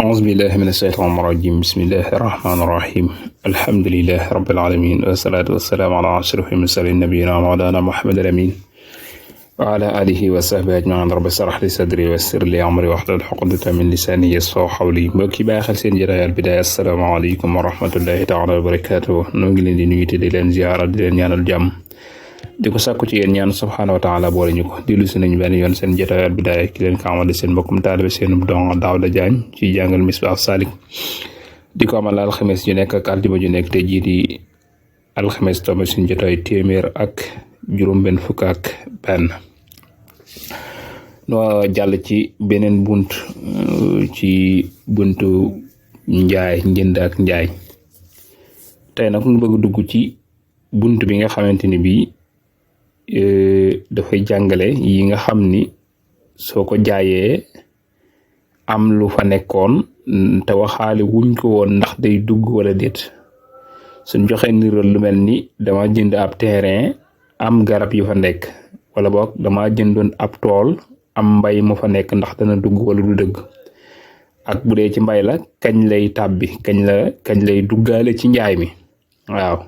أعوذ بالله من الشيطان الرجيم بسم الله الرحمن الرحيم الحمد لله رب العالمين والصلاة والسلام على أشرف المرسلين نبينا مولانا محمد الأمين وعلى آله وصحبه أجمعين رب اشرح لي صدري ويسر لي أمري واحلل عقدة من لساني يفقهوا قولي mbokk yi bàyyi xel seen jotaay Al Bidaaya asalaamaaleykum wa rahmatullahi taala wa barakaatuh noo ngi leen di nuyu te di leen ziyaara di leen ñaanal jàmm di ko sàkku ci yéen ñaan subhaanahu wa taala boole ñu ko dellu si nañu benn yoon seen jotaay Al Bidaaya ki leen ko amal seen mbokkum taalibe seenub donga Daawda Jaañ ci jàngal Misbah Salik di ko amal alxames ju nekk ak aljuma ju nekk te jii di alxames tombe suñu jotaay téeméer ak juróom-benn fukk ak benn noo jàll ci beneen bunt ci buntu njaay njënd ak njaay tey nag ñu bëgg dugg ci bunt bi nga xamante ni bii dafay jàngale yi nga xam ni soo ko jaayee am lu fa nekkoon te waxaale wuñ ko woon ndax day dugg wala déet suñ joxe niral lu mel ni dama jënd ab terrain am garab yu fa nekk wala boog dama jëndoon ab tool am mbay mu fa nekk ndax dana dugg wala du dëgg ak bu dee ci mbay la kañ lay tàbbi kañ lay duggaale ci njaay mi waaw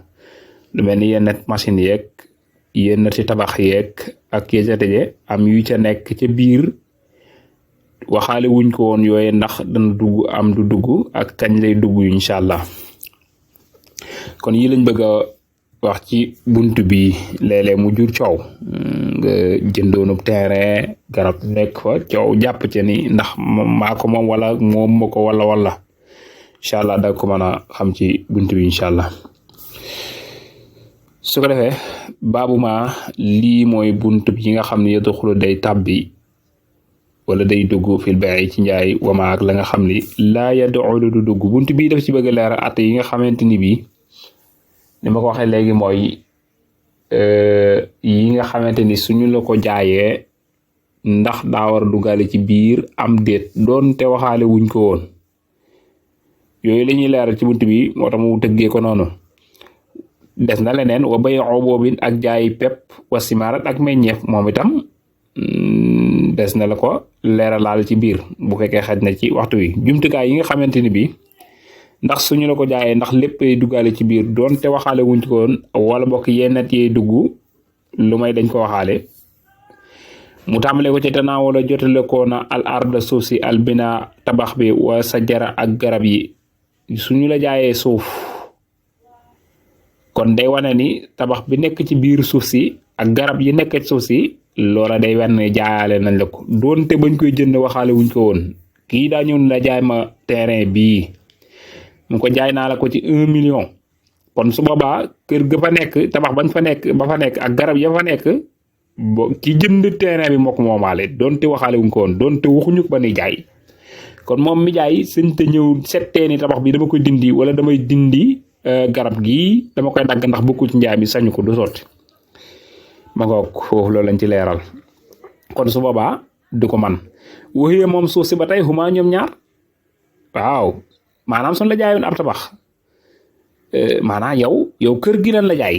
lu mel ni yenn machine yeeg yenn ci tabax yeeg ak ya ca tëje am yu ca nekk ca biir waxaale wuñ ko woon yooye ndax dana dugg am du dugg ak kañ lay dugg incha allah kon yi lañ bëgg a wax ci bunt bi léeg-léeg mu jur coow nga jëndoonub terrain garab nekk fa coow jàpp ca ni ndax maa ko moom wala moom ma ko wala incha allah da ko mën a xam ci bunt bi incha allah su ko defee baabu ma lii mooy bunt bi nga xam ne yadxulu day tàbbi wala day dugg fil bay ci njaay wama ak la nga xam ni laa yadxulu du dugg bunt bii daf ci bëgg a leeral at yi nga xamante ni bii ni ma ko waxee léegi mooy yi nga xamante ni suñu la ko jaayee ndax daa war a duggaale ci biir am déet doonte waxaale wuñ ko woon yooyu la ñuy leeral ci bunt bi moo tax mu tëggee ko noonu des na leneen wa bay boobin ak jaay pepp wa simaarat ak meññeef moom itam des na la ko leeralaal ci biir bu fekkee xaj na ci waxtu wi jumtukaay yi nga xamante ni bii ndax suñu la ko jaayee ndax lépp ay duggaale ci biir doonte waxaale wuñ ko woon wala bokk yennat yee dugg lu may dañ ko waxaale mu tàmbale ko ci tanaa wala jotale ko na al arda suuf si al bina tabax bi wa sajara ak garab yi suñu la jaayee suuf kon day wane ni tabax bi nekk ci biir suuf si ak garab yi nekk ci suuf si loola day wane ne jaayaale nañ la ko doonte bañ koy jënd waxaale wuñ ko woon kii daa ñëw la jaay ma terrain bii mu ko jaay naa la ko ci 1 million kon su boobaa kër ga fa nekk tabax bañ fa nekk ba fa nekk ak garab ya fa nekk ki jënd terrain bi moo ko moomaale doonte waxaale wuñ ko woon doonte waxuñu ko ba ni jaay kon moom mi jaay sëñ te ñëw settee ni tabax bi dama koy dindi wala damay dindi garab gi dama koy dagg ndax bokku ci njaay mi sañu ko du sotti ma ngoog foofu loolu lañ ci leeral kon su boobaa du ko man waxee moom suuf si ba tey xumaa ñoom ñaar waaw maanaam son la jaayoon ab tabax maanaam yow kër gi lan la jaay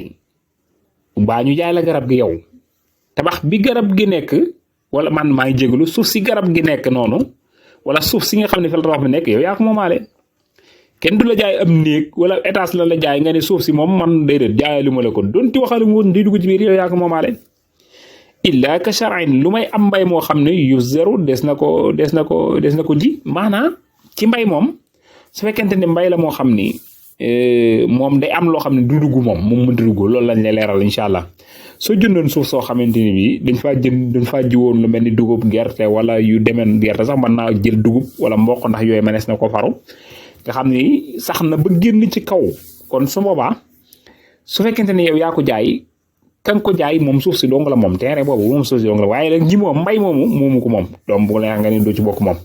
baa ñu jaay la garab gi yow tabax bi garab gi nekk wala man maa ngi jégalu suuf si garab gi nekk noonu wala suuf si nga xam ne fi la tabax bi nekk yow yaa ko moomaale kenn du la jaay am néeg wala étage la jaay nga ne suuf si moom man déedéet jaayee lu ma la ko doonte waxaale mu woon di dugg ci biir yow yaa ko moomaale illa ka shar'in lu may am mbay moo xam ne yu zéro des na ko ji maanaam ci mbay moom su fekkente ne mbay la moo xam ni moom day am loo xam ne du dugg moom mënta dugg loolu lañ lay leeral incha allah soo jëndoon suuf soo xamante ni bii dañ faa jiwoon lu mel ni dugub gerte wala yu demeen gerte sax mën naa jël dugub wala mboq ndax yooyu mënees na ko faru nga xam ni sax na ba génn ci kaw kon su boobaa su fekkente ne yow yaa ko jaay kan ko jaay moom suuf si dong la moom terrain boobu moom suuf si dong la waaye nag ñi moom mbay moomu ko moom doom bu la nga ne doo ci bokk moom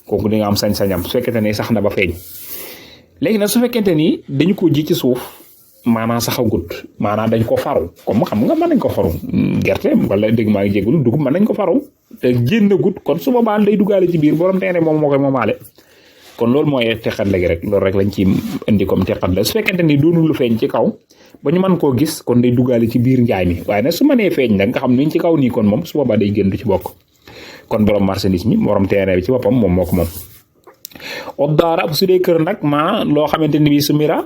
kooku di nga am sañ-sañam su fekkente ne sax na ba feeñ léegi nag su fekkente ni dañu ko ji ci suuf maanaam saxagut maanaam dañ ko faru comme xam nga mën nañ ko faru gerte wala dégg maa ngi jégalu dugub mën nañ ko faru te génnagut kon su boobaa day duggaale ci biir borom terrain moom moo koy moomaale kon loolu mooy teqat léegi rek loolu rek lañ ci indi comme teqat la su fekkente ni doonul lu feeñ ci kaw ba ñu mën koo gis kon day duggaale ci biir njaay mi waaye nag su mënee feeñ nag nga xam ni ci kaw nii kon moom su boobaa day génn du ci bokk kon borom marchandise mi borom terrain bi ci boppam moom moo ko moom oddaara su dee kër nag loo xamante ni bii su mira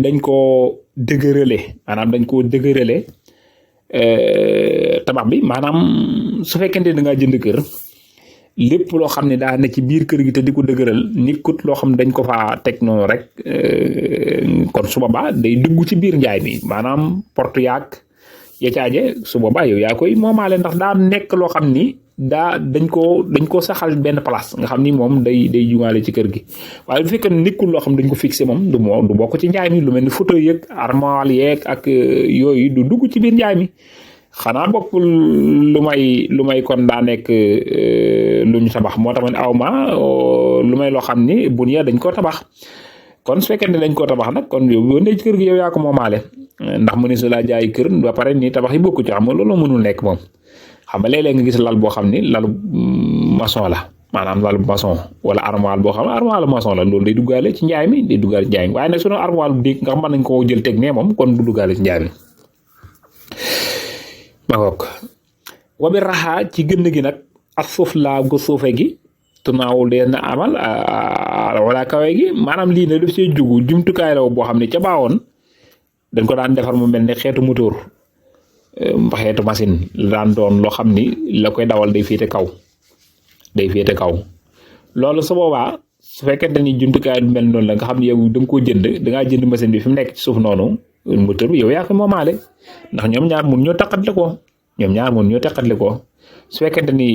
dañ koo dëgërale maanaam dañ koo dëgërale tabax bi maanaam su fekkente da ngaa jënd kër lépp loo xam ne daa ne ci biir kër gi te di ko dëgëral nekkut loo xam ne dañ ko faa teg noonu rek kon su boobaa day dugg ci biir njaay mi maanaam porte yaag ya caaje su boobaa yow yaa koy moomaale ndax daa nekk loo xam ni dañ koo saxal benn place nga xam ni moom day jugaale ci kër gi waaye bu fekkee nekkul loo xam dañ ko fixé moom du bokk ci njaay mi lu mel ni fauteuil yeeg armoire yeeg ak yooyu du dugg ci biir njaay mi xanaa bokk lu may kon daa nekk lu ñu tabax moo tax ma ne aw ma lu may loo xam ni bun ya dañ koo tabax kon su fekkee ne dañ koo tabax nag kon yow boo ndee ci kër gi yow yaa ko moomaale ndax mu ne su laa jaay kër ba pare nii tabax yi bokku ci xam nga loolu mënul nekk moom xam nga léeg-léeg nga gis lal boo xam ni lalu maçon la maanaam lalu maçon wala armoire boo xam ne armoire maçon la loolu day duggaale ci njaay mi day duggaale ci njaay mi waaye nag sunu armoire bu dégg nga xam mën nañ koo jël teg ne moom kon du duggaale ci njaay mi ma ngoog wabi raxaa ci gënn gi nag ak suuf laa gu suufe gi tunaawul dee na amal wala kawe gi maanaam lii ne daf see jugu jumtukaay la boo xam ne ca baawoon dañ ko daan defar mu mel ne xeetu moteur xeetu machine la daan doon loo xam ni la koy dawal day féete kaw loolu su boobaa su fekkente ni jumtukaay du mel noonu la nga xam ne yow da nga koo jënd dangaa jënd machine bi fi mu nekk ci suuf noonu moteur bi yow yaa ko moomaale ndax ñoom ñaar mun ñoo teqatle ko su fekkente ni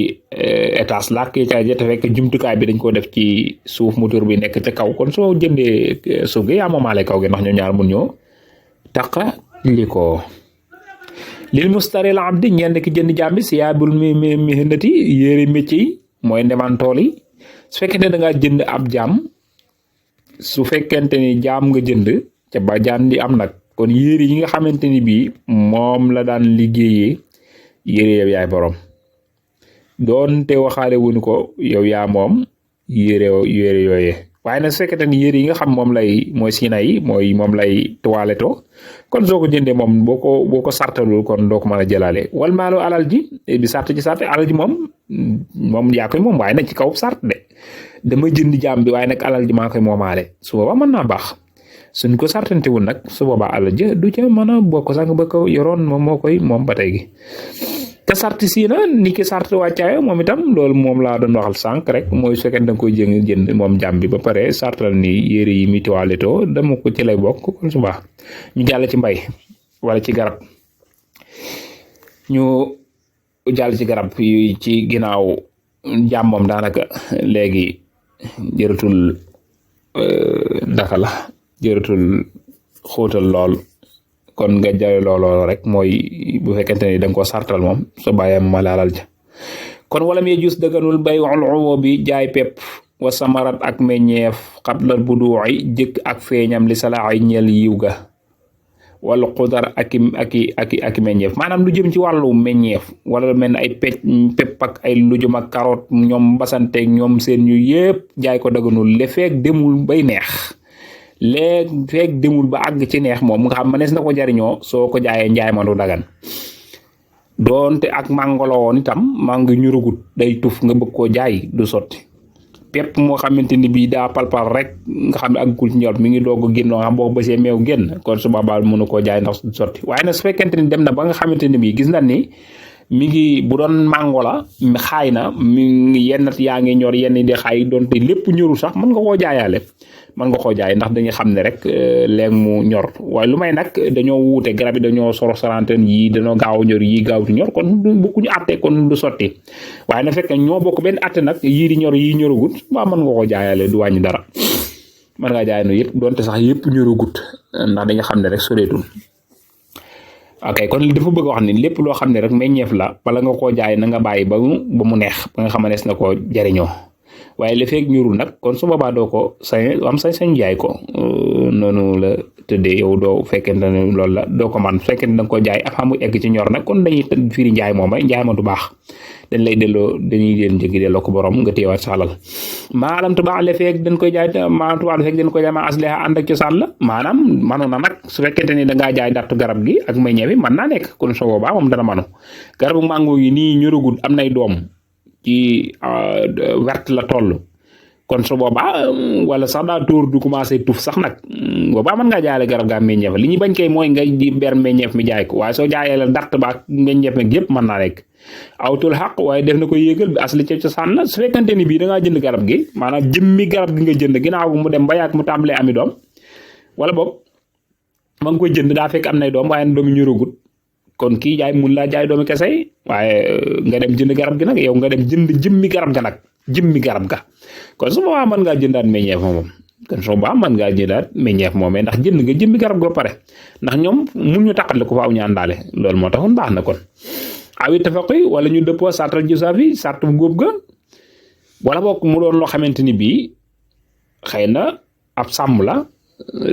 étage la ak ca te fekk jumtukaay bi dañ koo def ci suuf moteur bi nekk ca kaw kon soo jëndee suuf gi yaa moomaale kaw gi ndax ñoom ñaar mun ñoo taqali ko lil mustaril abdi ñenn ki jënd jaam bi si yaabul mihnati yére métier yi mooy ndemantool yi su fekkente da ngaa jënd ab jaam su fekkente ni jaam nga jënd ca ba jaan di am nag kon yére yi nga xamante ni bii moom la daan liggéeyee yére yow yaay borom doonte waxaale wuñu ko yow yaa moom yére yooyee waaye nag su fekkente ni yére yi nga xam moom mooy siina yi moom lay toiletto kon soo ko jëndee moom boo ko sartalul kon doo ko mën a jëlaale wal maalu alal ji bi sart ci sart alal ji moom yaa koy moom waaye nag ci kaw sart de dama jënd jaam bi waaye nag alal ji maa koy moomaale su boobaa mën naa baax suñ ko sartantewul nag su boobaa alal ji du ca mën a bokk sax ba ko yoroon moom moo koy moom ba tey gi te sart sii na ni ki sart wàccaayo moom itam loolu moom laa doon waxal sànq rek mooy su fekkee da nga koy jënd moom jàmm bi ba pare sartal ni yére yi mi toiletto dama ko ci lay bokk kon su baax ñu jàll ci mbay wala ci garab ñu jàll ci garab yi ci ginnaaw jàmm moom daanaka léegi jëratul jëratul xóotal lool kon nga jaay looloo rek mooy bu fekkente ni da nga koo sartal moom soo bàyyee ma laalal ja kon wala mee jus dëgganul bay waxul bi jaay pepp wa samarat ak meññeef xablal bu duuxi jëkk ak feeñam li salaaxay ñeel yiw ga wala xudar aki meññeef maanaam lu jëm ci wàllu meññeef wala lu mel ne ay pepp ak ay lujum ak carotte ñoom basanteeg ñoom seen ñu yëpp jaay ko dëgganul le feek demul bay neex léegi feek demul ba àgg ci neex moom nga xam mënees na ko jariñoo soo ko jaayee njaay ma du dagan doonte ak mango la woon itam mango ñurugut day tuf nga bëgg koo jaay du sotti pepp moo xamante ni bii daa palpal rek nga xam ne àggul ci ñor mi ngi doog a génn loo xam boo bësee meew génn kon su boobaa mënu koo jaay ndax du sotti waaye nag su fekkente ni dem na ba nga xamante ni bii gis na ni mi ngi bu doon mango la xaay na mi ngi yennat yaa ngi ñor yenn di xaay doonte lépp ñorul sax mën nga koo jaayaale mën nga koo jaay ndax dañuy xam ne rek léegi mu ñor waaye lu may nag dañoo wuute garab yi dañoo sorante yii dañoo gaaw a ñor yii gaawtu ñor kon bokkuñu àtte kon du sotti waaye na fekk ñoo bokk benn àtte nag yii di ñor yii ñoragut waa mën nga koo jaayaale du wàññi dara mën ngaa jaay no yëpp doonte sax yëpp ñoragut ndax dañu xam ne rek soreetul ok kon dafa bëgg a wax ni lépp loo xam ne rek meññeef la bala nga koo jaay na nga bàyyi ba mu neex ba nga xam ne na koo jariñoo waaye li feeg ñurul nag kon su boobaa doo ko sañ jaay ko noonu la tëddee yow doo fekkente ne loolu la doo ko man fekkente da nga ko jaay avant mu egg ci ñor nag kon dañuy firi njaay moom njaay ma du baax dañuy leen jëgi delloo ko borom nga téewaat sa alal maalam tubaax le feeg dañ koy jaay maalam tubaax le feeg dañ koy jaay ma asliha ànd ak cosaan la maanaam manu na nag su fekkente ni da ngaa jaay dattu garab gi ak meññee bi mën naa nekk kon su boobaa moom dana manu garabu mango yi nii ñoragul am nay doom ci wert la toll kon su boobaa wala sax daa tóor du commencé tuf sax nag boobaa mën ngaa jaayale garab gaa meññeef li ñu bañ kay mooy nga di ber meññeef mi jaay ko waaye soo jaayee la dart ba ak meññeef mi yëpp mën naa nekk awtul xaq waaye def na ko yéegal bi asli ca cosaan la su fekkante ni bii da ngaa jënd garab gi maanaam jëmmi garab gi nga jënd ginnaaw mu dem ba yàgg mu tàmbalee ami doom wala boog ma ngi koy jënd daa fekk am nay doom waaye doomi ñoragut kon kii jaay mun laa jaay doomi kese waaye nga dem jënd garab gi nag yow nga dem jënd jëmmi garab ga nag jëmmi garab ga kon su boobaa mën ngaa jëndaat meññeef moom kon su boobaa mën ngaa jëndaat meññeef moomee ndax jënd nga jëmmi garab ga ba pare ndax ñoom mun ñu taqatle ko faaw ñu àndaale loolu moo taxoon baax na kon awi tafaqi wala ñu dëppoo sartal jusaafi sart bu góob ga wala bokk mu doon loo xamante ni bii xëy na ab sàmm la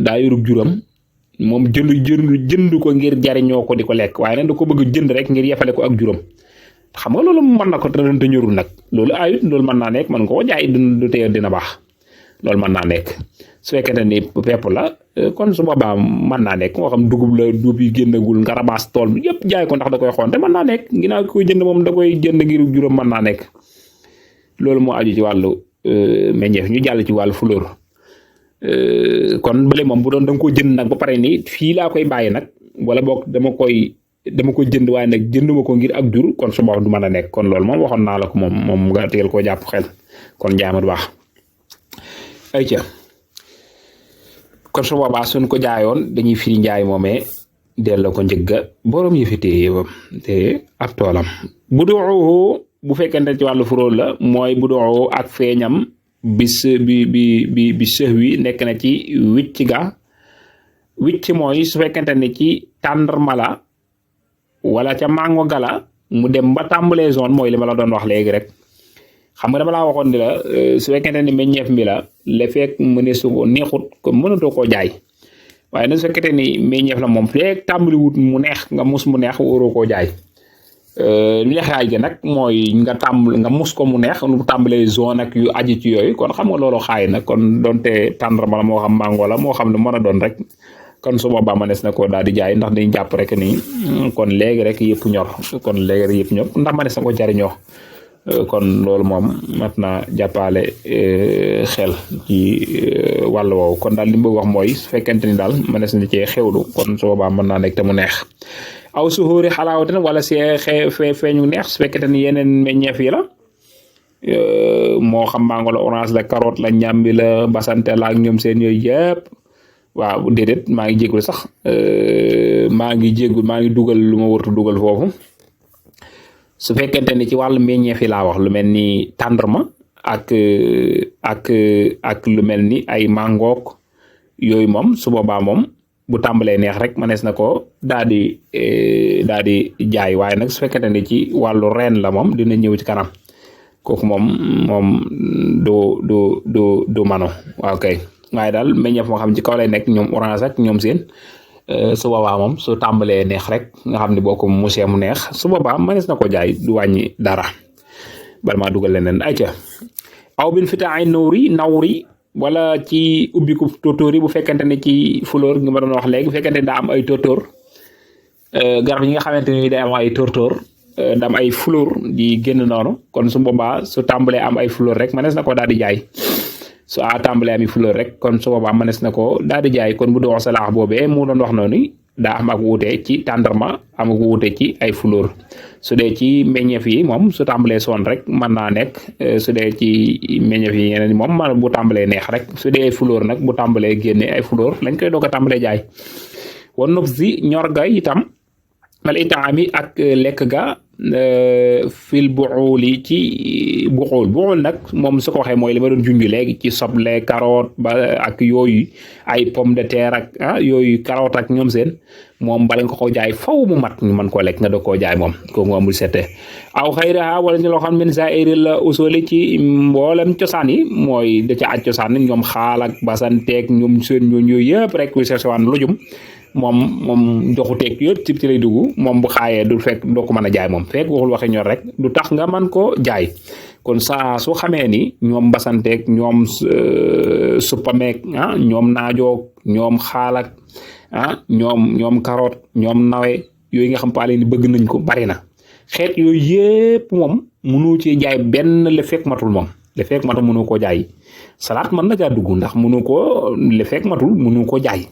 daa yorub juram moom jënd ko ngir jariñoo ko di ko lekk waaye nag da ko bëgg jënd rek ngir yefale ko ak juram xam nga loolu mën na ko te ñorul nag loolu ayut loolu mën naa nekk mën nga ko jaay du tee dina baax loolu mën naa nekk su fekkente ni pepp la kon su boobaa mën naa nekk moo xam dugub la dugub yi génnagul nga rabaas tool bi yëpp jaay ko ndax da koy xonte mën naa nekk ginnaaw koy jënd moom da koy jënd ngir juróom mën naa nekk loolu moo aju ci wàllu meññeef ñu jàll ci wàllu fleur kon bële moom bu doon da nga ko jënd nag ba pare ni fii laa koy bàyyi nag wala boog dama koy jënd waaye nag jënduma ko ngir ak jur kon su boobaa du mën a nekk kon loolu moom waxoon naa la ko moom nga teel koo jàpp xel kon jaay ma du baax ay ca kon su boobaa suñ ko jaayoon dañuy firi njaay moomee delloo ko njëgga borom yëfi te ab toolam bu doo bu fekkente ci wàllu furóol la mooy bu doo ak feeñam bi sëx wi nekk na ci wicc mooy su fekkente ni ci tàndarma la wala ca mango gala mu dem ba tàmbalee zone mooy li ma la doon wax léegi rek xam nga dama laa waxoon ni la su fekkente ni meññeef mi la fekk mëne su ko neexut ko mënatoo koo jaay waaye nag su fekkente ni meññeef la moom fekk tàmbali wut mu neex nga mus mu neex waroo koo jaay neexaay gi nag mooy nga mus ko mu neex lu tàmbalee zone ak yu aji ci yooyu kon xam nga loolu xaay na kon donte tàndarma la moo xam mango la moo xam ne mën a doon rek kon su boobaa mënees na ko daal di jaay ndax dañu jàpp rek ni kon léegi rek yëpp ñor kon léegi rek yëpp ñor ndax mënees na ko jariñoo kon loolu moom mat na jàppale xel ci wàll woowu kon daal li mu bëgg wax mooy su fekkente ni daal mënees na cee xewlu kon su boobaa mën naa nekk te mu neex aw suxóori xalaawatin wala see feeñu neex su fekkente ni yeneen meññeef yi la moo xam mango la orange la carotte la ñambi la basante la ak ñoom seen yooyu yëpp waaw déedéet maa ngi jéggul sax maa ngi dugal lu ma wartu dugal foofu su fekkente ni ci wàllu meññeef yi laa wax lu mel ni tàndarma ak lu mel ni ay mangook yooyu moom su boobaa moom bu tàmbalee neex rek mënees na ko daal di jaay waaye nag su fekkente ni ci wàllu reen la moom dina ñëw ci kanam kooku moom du mano waaw kay waaye daal meññeef moo xam ci kaw lay nekk ñoom orange ak ñoom seen su boobaa moom su tàmbalee neex rek nga xam ne boo ko musee mu neex su boobaa mënees na ko jaay du wàññi dara bala maa dugal leneen ay ca aw bin fita ay nawri wala ci ubbiku tóotóor yi bu fekkente ne ci fleur nga ma doon wax léegi bu fekkente ne daa am ay tóotóor garab yi nga xamante ni day am ay tóotóor da am ay fleur di génn noonu kon su boobaa su tàmbalee am ay fleur rek mënees na ko daal di jaay su tàmbalee ami fleur rek kon su boobaa mënees na ko daal di jaay kon bu doon salaax boobee mu doon wax noonu daa am ak wuute ci tàndarma am ak wuute ci ay fleur su dee ci meññeef yi moom su tàmbalee soon rek mën naa nekk su dee ci meññeef yi yeneen moom man bu tàmbalee neex rek su dee ay fleur nag bu tàmbalee génne ay fleur lañ koy doog a tàmbalee jaay wan nopp si ñor ga itam mal itaami ak lekk ga fil buxuuli ci buxuul nag moom su ko waxee mooy li ma doon junj léegi ci soble carotte ba ak yooyu ay pomme de terre ak yooyu carotte ak ñoom seen moom bala nga ko jaay faw mu mat ñu mën koo lekk nga doog koo jaay moom ko mu amul sette aw xayraha wala ñu loo xam ne sa éril la usuli ci mboolem cosaan yi mooy da ca aj cosaan ñoom xaal ak basanteeg ñoom seen ñooñu yooyu yëpp rek ku cherché waan lujum moom joxuteeg yëpp ci lay dugg moom bu xaayee du fekk doo ko mën a jaay moom fekk waxul waxi ñor rek du tax nga mën ko jaay kon saa su xamee ni ñoom basanteeg ñoom suppameeg ñoom naajoog ñoom xaalak ñoom carotte ñoom nawe yooyu nga xam paale ni bëgg nañ ko bari na xeet yooyu yëpp moom mënu ci jaay benn le fekk matul moom le fekk matul mënu koo jaay salaat mën na caa dugg ndax mënu koo li fekk matul mënu koo jaay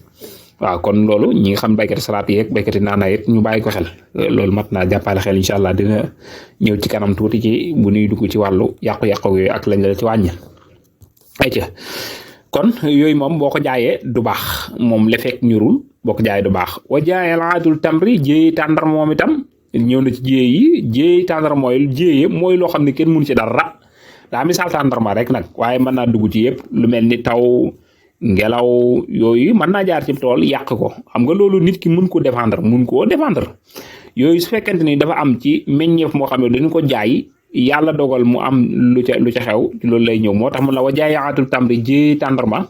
waaw kon loolu ñi nga xam béykati salaat yeeg béykati naana it ñu bàyyi ko xel loolu mat naa jàppale xel incha allah dina ñëw ci kanam tuuti ci bu ñuy dugg ci wàllu yàqu-yàqu yooyu ak lañ la ci wàññi ayca kon yooyu moom boo ko jaayee du baax moom li fekk ñurul boo ko jaayee du baax wa jaayee laatul tamri jéey tàndar moom itam ñëw na ci jéey yi jéey tàndar mooy jéeye mooy loo xam ne kenn mënu ci dara daa misaal tàndarma rek nag waaye mën naa dugg ci yëpp lu mel ni taw ngelaw yooyu mën naa jaar ci tool yàq ko xam nga loolu nit ki mun koo défendre yooyu su fekkente ni dafa am ci meññeef moo xam ne dañu ko jaay yàlla dogal mu am lu ca xew loolu lay ñëw moo tax mun la wa jaayaatul tamri ji tàndarma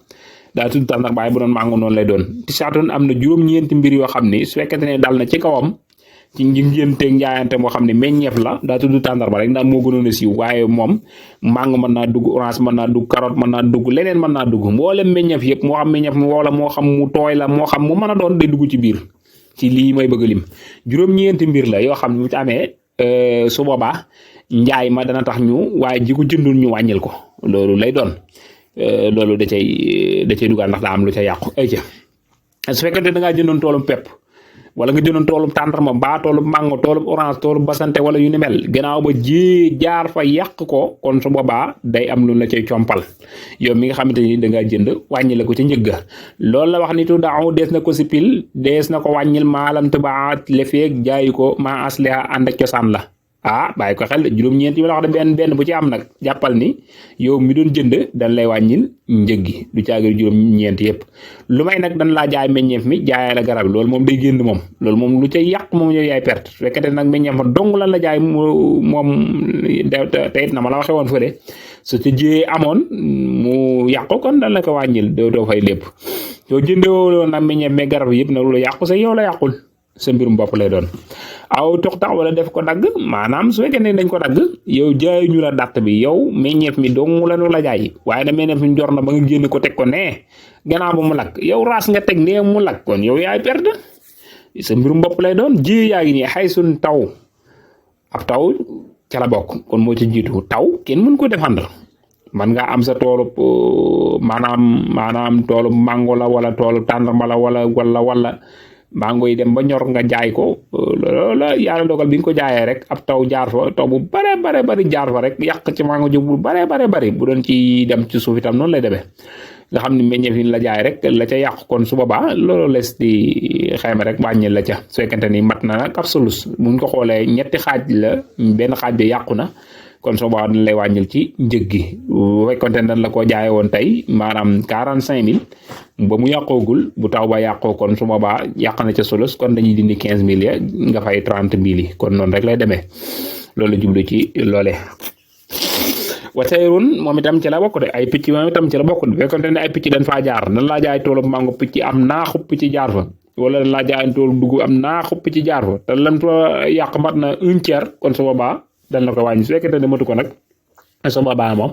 daa tudd tàndarma waaye bu doon mango noonu lay doon ti saatoon am na juróom-ñeenti mbir yoo xam ni su fekkente ne dal na ci kawam ci njënteeg njaayante moo xam ne meññeef la daa tudd tàndarma rek ndax moo gënoon a siiw waaye moom mango mën naa dugg orange mën naa dugg carotte mën naa dugg leneen mën naa dugg mboolem meññeef yëpp moo xam meññeef wala moo xam mu tooy la moo xam mu mën a doon day dugg ci biir ci lii may bëgg a lim juróom-ñeenti mbir la yoo xam ne bu ci amee su boobaa njaay ma dana tax ñu waaye ji ko jëndul ñu wàññil ko loolu lay doon loolu da cay dugal ndax daa am lu ca yàqu ay ca su fekkente da ngaa jëndoon toolum pepp wala nga jëndoon toolum tàndarma baa toolum mango toolum orange toolum basante wala yu ni mel gannaaw ba ji jaar fa yàq ko kon su boobaa day am lu la cay compal yow mi nga xamante ni da ngaa jënd wàññi la ko ca njëgga loolu la wax ni tu daaw dees na ko si pil dees na ko wàññil maalam tubaat lefeeg jaayu ko maa asliha ànd ak cosaan la bàyyi ko xel juróom-ñeent yi ma la wax de benn bu ci am nag jàppal ni yow mi doon jënd dañ lay wàññil njëg gi du caagir juróom-ñeent yëpp lu may nag dañ laa jaay meññeef mi jaayee la garab loolu moom day génn moom loolu moom lu ca yàq moom yow yaay perte su fekkente nag meññeef ma dong lan la jaay moom te it na ma la waxee woon fële su ca jiyee amoon mu yàqu kon dañ la ko wàññil doo fay lépp soo jëndewoo nag meññeef mais garab yëpp nag lu yàqu sa yow la yàqul sa mbirum bopp lay doon aw tox tax wala def ko dagg maanaam su fekkee ne dañ ko dagg yow jaay ñu la dàtt bi yow meññeef mi dong la nu la jaay waaye na meññeef mi jor na ba nga génn ko teg ko nee gannaaw ba mu lakk yow raas nga teg nee mu lakk kon yow yaay perte sa mbirum bopp lay doon ji yaa ngi nii xay suñ taw ab taw ca la bokk kon moo ci jiitu taw kenn mën ko défendre man nga am sa toolu maanaam toolu mango la wala toolu tàndarma la wala mango yi dem ba ñor nga jaay ko loolu la yàlla dogal bi nga ko jaayee rek ab taw jaar fa taw bu bare bari jaar fa rek yàq ci mango ji bu bare bari bu doon ci dem ci suuf itam noonu lay demee nga xam ne meññeef yi la jaay rek la ca yàq kon su boobaa loolu les di xayma rek wàññi la ca su fekkente ni mat na nag ab sulus buñ ko xoolee ñetti xaaj la benn xaaj bi yàqu na kon su boobaa dañ lay wàññil ci njëg gi bu fekkonte ne dañ la ko jaayee woon tey maanaam 45 000 ba mu yàqoogul bu taw ba yàqoo kon su boobaa yàq na ca sulus kon dañuy dindi 15 000 ya nga fay 30 000 yi kon noonu rek lay demee loolu jublu ci loole wateerun moom itam ci la bokk de ay picc moom itam ci la bokk de bu fekkonte ne ay picc dañ faa jaar dañ laa jaay toolu mango picc am naaxu picc jaar fa wala dañ laa jaay toolu dugub am naaxu picc jaar fa te lan fa yàq mat na 1/3 kon su boobaa dañ la ko wàññi su fekkente ne matu ko nag su boobaa moom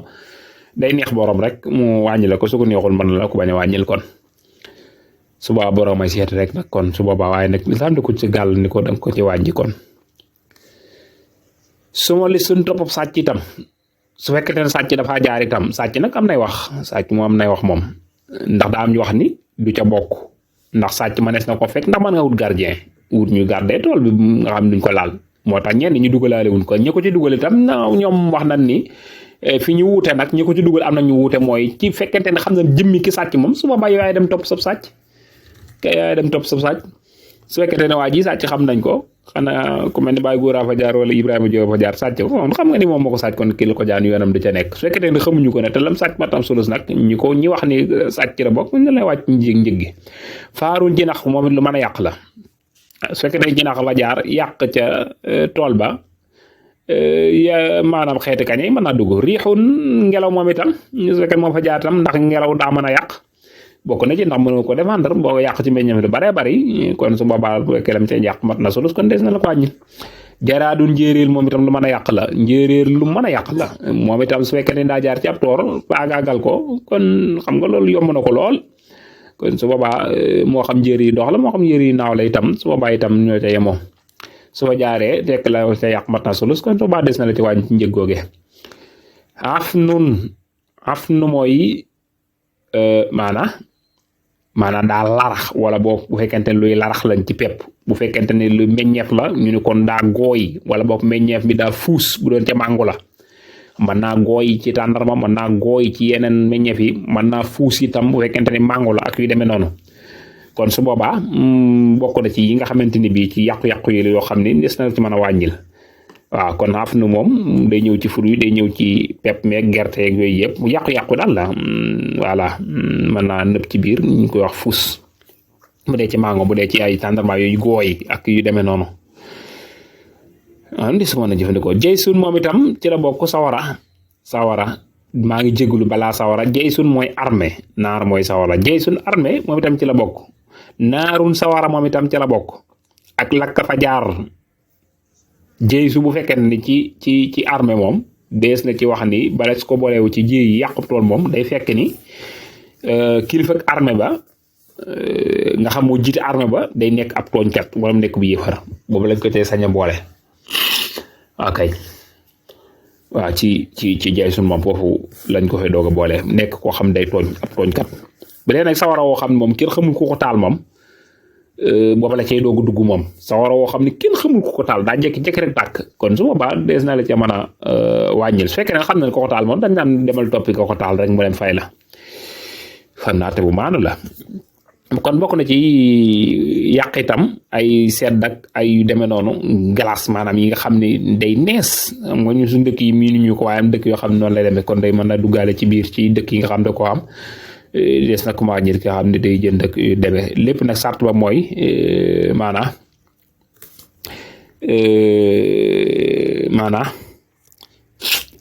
day neex borom rek mu wàññi la ko su ko neexul mën la ko bañ a wàññil kon su boobaa borom ay seet rek nag kon su boobaa waaye nag li ko ci gàll ni ko danga ko ci wàññi kon su ma li suñ topp sàcc itam su fekkente ne sàcc dafaa jaar itam sàcc nag am nay wax sàcc moom am nay wax moom ndax daa am ñu wax ni du ca bokk ndax sàcc mënees na ko fekk ndax mën nga wut gardien wut ñu garder tool bi nga xam duñ ko laal moo tax ñenn ñu dugalaale wuñ ko ñi ko ci dugal itam ñoom wax nañ ni fi ñu wuute nag ñi ko ci dugal am na ñu wuute mooy ci fekkente ne xam na jëmmi ki sàcc moom su boobaa yow yaay dem topp sab sàcc su fekkente ne waa ji sàcc xam nañ ko xanaa ku mel ni Baye Góora fa jaar wala Ibrahima Diop fa jaar sàcc moom xam nga ni moom moo ko sàcc kon kii la ko jaan yoonam da ca nekk su fekkente ne xamuñu ko ne te lam sàcc matam sulus nag ñi wax ni sàcc la bokk ñu lay wàcc njëg gi faaruñ jinax moom it lu mën a yàq la su fekkee jinax la jaar yàq ca tool ba maanaam xeeti kañ yi mën naa dugg riixun ngelaw moom itam su fekkee moom fa jaar itam ndax ngelaw daa mën a yàq bokk na ci ndax mënoo ko défendre boo ko yàq ci meññam lu bare bari kon su boobaa bu fekkee lam ca yàq mat na sulus kon des na la ko wàññil jaraadun njéeréer moom itam lu mën a yàq la njéeréer lu mën a yàq la moom itam su fekkee ne daa jaar ci ab toor baagaagal ko kon xam nga loolu yomb na ko lool kon su boobaa moo xam njéer yi dox la moo xam njéer yi naaw la itam su boobaa itam ñoo ca yemoo su fa jaaree tekk la ca yàq mat na sulus kon su boobaa des na la ci wàññi ci njëg googe af nu mooy maanaam daa larax wala boog bu fekkente ne luy larax lañ ci pepp bu fekkente ne lu meññeef la ñu ne kon daa gooy wala boog meññeef bi daa fuus bu doon ca màngo la mën naa gooy ci tàndarma mën naa gooy ci yeneen meññeef yi mën naa fuus itam bu fekkente ne màngo la ak yu demee noonu kon su boobaa bokk na ci yi nga xamante ni bii ci yàqu-yàqu yi yoo xam ne des na ci mën a wàññil waaw kon xaaf nu moom day ñëw ci fruit yi day ñëw ci pepp meeg gerte yeeg yooyu yëpp mu yàqu-yàqu daal la voilà mën naa nëb ci biir ñu koy wax fuus bu dee ci mango bu dee ci ay tàndarma yooyu gooy ak yu demee noonu di su mën a jëfandikoo jaysun moom itam ci la bokk sawara maa ngi jégalu balaa sawara jaysun mooy armée naar mooy sawara jaysun armée moom itam ci la bokk naarun sawara moom itam ci la bokk ak lakk fa jaar jaysu bu fekkee ni ci armée moom dees na ci wax ni bala su ko boolewu ci ji yi yàqu tool moom day fekk ni kilifa ak armée ba nga xam moo jiite armée ba day nekk ab tooñkat wala mu nekk bu yéefar boobu lañ ko tee sañ a boole ok waaw ci jaysun moom foofu lañ ko fay doog a boole nekk koo xam day tooñ ab tooñkat bu dee nag sawara woo xam ne moom kenn xamul ku ko taal moom booba la cay doog a dugg moom sawara woo xam ne kenn xamul ku ko taal daa jekki-jekki rek tàkk kon su boobaa dees na la ca mën a wàññil su fekkee ne xam na ko ko taal moom dañ naan demal toppi ko taal rek mu dem fay la xam naa te bu maanu la kon bokk na ci yàq itam ay sedd ak ay yu demee noonu glace maanaam yi nga xam ne day nees xam nga ñu suñu dëkk yi miinu ñu ko waaye am dëkk yoo xam ne noonu lay demee kon day mën a duggaale ci biir ci dëkk yi nga xam ne ko am des na kuma ñir ki nga xam ne day jënd ak demee lépp nag sart ba mooy maanaa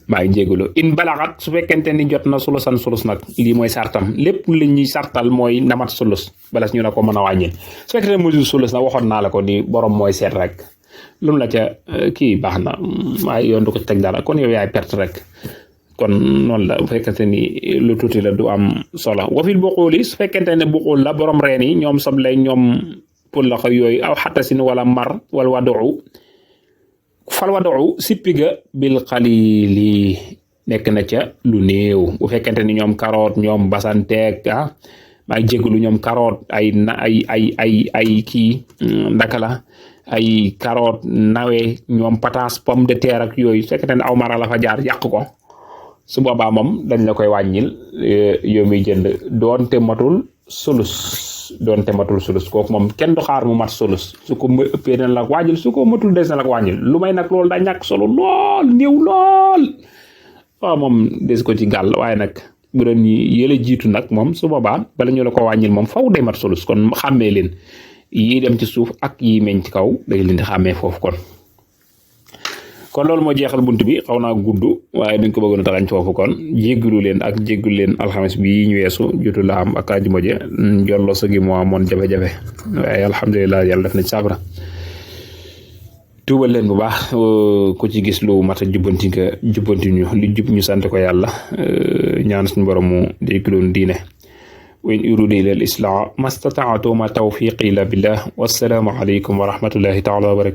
maa ngi jégalu in balaxat su fekkente ni jot na sulusan sulus nag lii mooy sartam lépp li ñuy sartal mooy namat sulus bala ñu ne ko mën a wàññil su fekkente ne mesure sulus nag waxoon naa la ko ni borom mooy seet rek lu mu la ca kii baax na waaye yoon du ko teg dara kon yow yaay perte rek kon noonu la bu fekkente ni lu tuuti la du am solo wafil buquuli su fekkente ne buquul la borom reen yi ñoom soble ñoom pul la ko yooyu aw xattasin wala mar wala wadu fal wadu sippiga bil xalili nekk na ca lu néew bu fekkente ni ñoom carotte ñoom basanteeg maa ngi jégalu ñoom carotte ay kii ndaka la ay carotte nawe ñoom pataas pomme de terre ak yooyu su fekkente ne aw mara la fa jaar yàq ko su boobaa moom dañ la koy wàññil yow muy jënd doonte matul sulus kooku moom kenn du xaar mu mat sulus su ko ëppee na la wàññil su ko matul des na la wàññil lu may nag loolu daa ñàkk solo lool néew lool waaw moom des ko ci gàll waaye nag bu doon yële jiitu nag moom su boobaa bala ñu la ko wàññil moom faw day mat sulus kon xàmmee leen yii dem ci suuf ak yii meñ ci kaw day leen di xàmmee foofu kon loolu moo jeexal bunt bi xaw naa gudd waaye dañ ko bëggoon a taxañ foofu kon jéggalu leen alxames bi ñu weesu jotu la am ak àjjuma ja jollo sa gi moo amoon jafe-jafe waaye alhamdulilah yàlla def na ci saafara tuubal leen bu baax ku ci gis lu mat a jubbanti ñu li jub ñu sant ko yàlla ñaan suñu borom mu déggloon diine wa in uriidu illa al-islaaha mastata'tu ma tawfiiqi illa billah wassalaamu aleykum wa rahmatullahi taala wa barakatuh